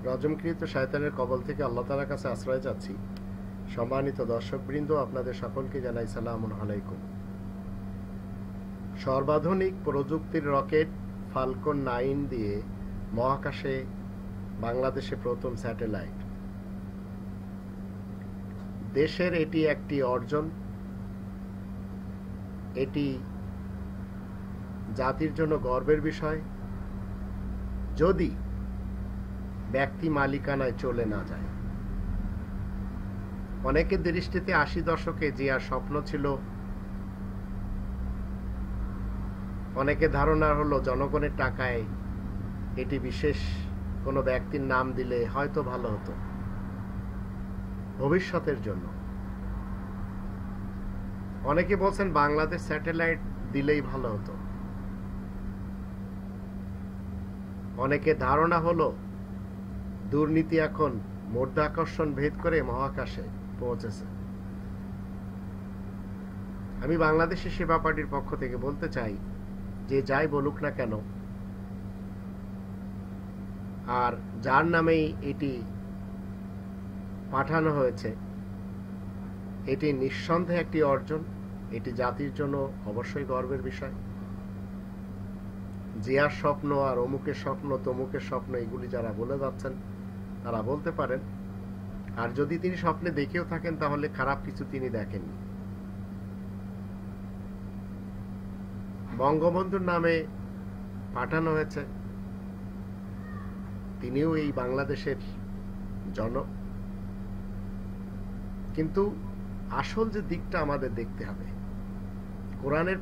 রজমকৃত শয়তানের কবল থেকে আল্লাহ তাআলার কাছে আশ্রয় চাচ্ছি। সম্মানিত দর্শকবৃন্দ, আপনাদের সকলকে জানাই সালামুন আলাইকুম। সর্বাধুনিক প্রযুক্তির রকেট ফাল্কন 9 দিয়ে মহাকাশে বাংলাদেশে প্রথম স্যাটেলাইট। দেশের এটি একটি অর্জন, এটি জাতির জন্য গর্বের বিষয়, যদি ব্যক্তি মালিকানায় চলে না যায়। অনেকের দৃষ্টিতে 80 দশকে জিয়ার স্বপ্ন ছিল, অনেকে ধারণা হলো জনগণের টাকায় এটি বিশেষ কোনো ব্যক্তির নাম দিলে হয়তো ভালো হতো ভবিষ্যতের জন্য। অনেকে বলছেন বাংলাদেশ স্যাটেলাইট দিলেই ভালো হতো। অনেকে ধারণা হলো দুর্নীতি এখন মধ্যাকর্ষণ ভেদ করে মহাকাশে পৌঁছেছে। আমি বাংলাদেশের সেবা পার্টির পক্ষ থেকে বলতে চাই, যে যাই বলুক না কেন, আর যার নামেই এটি পাঠানো হয়েছে, এটি নিঃসন্দেহে একটি অর্জন, এটি জাতির জন্য অবশ্যই গর্বের বিষয়। জিয়ার স্বপ্ন আর অমুকের স্বপ্ন তমুকের স্বপ্ন এগুলি যারা বলে যাচ্ছেন তারা বলতে পারেন, আর যদি তিনি স্বপ্নে দেখেও থাকেন তাহলে খারাপ কিছু তিনি দেখেননি। বঙ্গবন্ধুর নামে পাঠানো হয়েছে, তিনিও এই বাংলাদেশের জনক, কিন্তু আসল যে দিকটা আমাদের দেখতে হবে। কোরআনের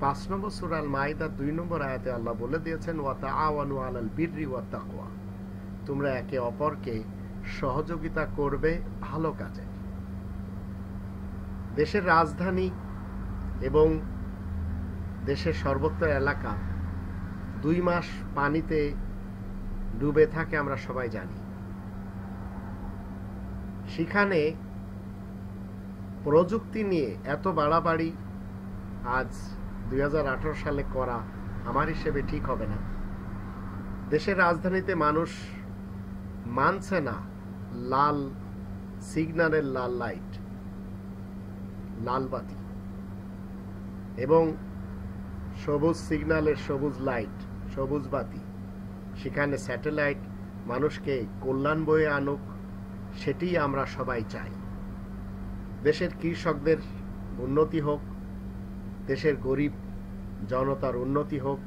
5 নম্বর সূরা আল মাইদা 2 নম্বর আয়াতে আল্লাহ বলে দিয়েছেন, ওয়া তাআওয়ানু আলাল বিররি ওয়াত তাকওয়া, তোমরা একে অপরকে সহযোগিতা করবে ভালো কাজে। দেশের রাজধানী এবং দেশের সর্বত্র এলাকা 2 মাস পানিতে ডুবে থাকে, আমরা সবাই জানি। সেখানে প্রযুক্তি নিয়ে এত বাড়াবাড়ি আজ 2018 সালে করা আমার হিসেবে ঠিক হবে না। দেশের রাজধানীতে মানুষ মানছে না লাল সিগন্যালের লাল লাইট, লাল বাতি, এবং সবুজ সিগন্যালের সবুজ লাইট, সবুজ বাতি। সেখানে স্যাটেলাইট মানুষকে কল্যাণ বয়ে আনুক, সেটি আমরা সবাই চাই। দেশের কৃষকদের উন্নতি হোক, দেশের গরিব জনতার উন্নতি হোক,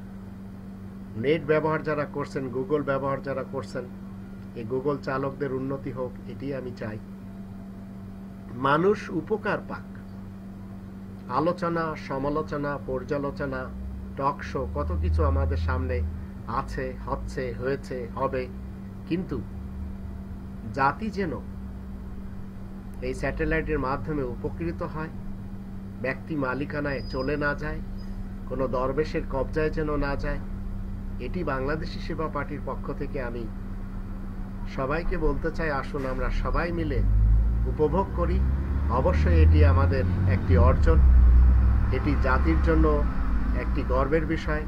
নেট ব্যবহার যারা করছেন, গুগল ব্যবহার যারা করছেন, এই গুগল চালকদের উন্নতি হোক, এটি আমি চাই। মানুষ উপকার পাক। আলোচনা, সমালোচনা, পর্যালোচনা, টক শো, কত কিছু আমাদের সামনে আছে, হচ্ছে, হয়েছে, হবে, কিন্তু জাতি যেন এই স্যাটেলাইটের মাধ্যমে উপকৃত হয়, ব্যক্তি মালিকানায় চলে না যায়, কোনো দরবেশের কবজায় যেন না যায়, এটি বাংলাদেশি সেবা পার্টির পক্ষ থেকে আমি সবাইকে বলতে চাই। আসুন আমরা সবাই মিলে উপভোগ করি। অবশ্যই এটি আমাদের একটি অর্জন, এটি জাতির জন্য একটি গর্বের বিষয়,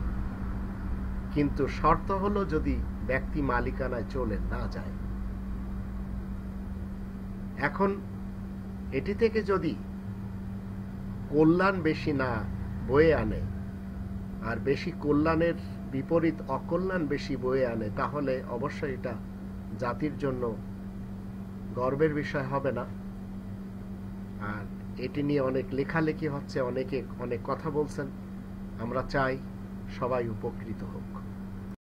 কিন্তু শর্ত হলো যদি ব্যক্তি মালিকানায় চলে না যায়। এখন এটি থেকে যদি কল্যাণ বেশি না বয়ে আনে, আর বেশি কল্যাণের বিপরীত অকল্যাণ বেশি বয়ে আনে, তাহলে অবশ্যই এটা জাতির জন্য গর্বের বিষয় হবে না। আর এটি নিয়ে অনেক লেখালেখি হচ্ছে, অনেকে অনেক কথা বলছেন। আমরা চাই সবাই উপকৃত হোক।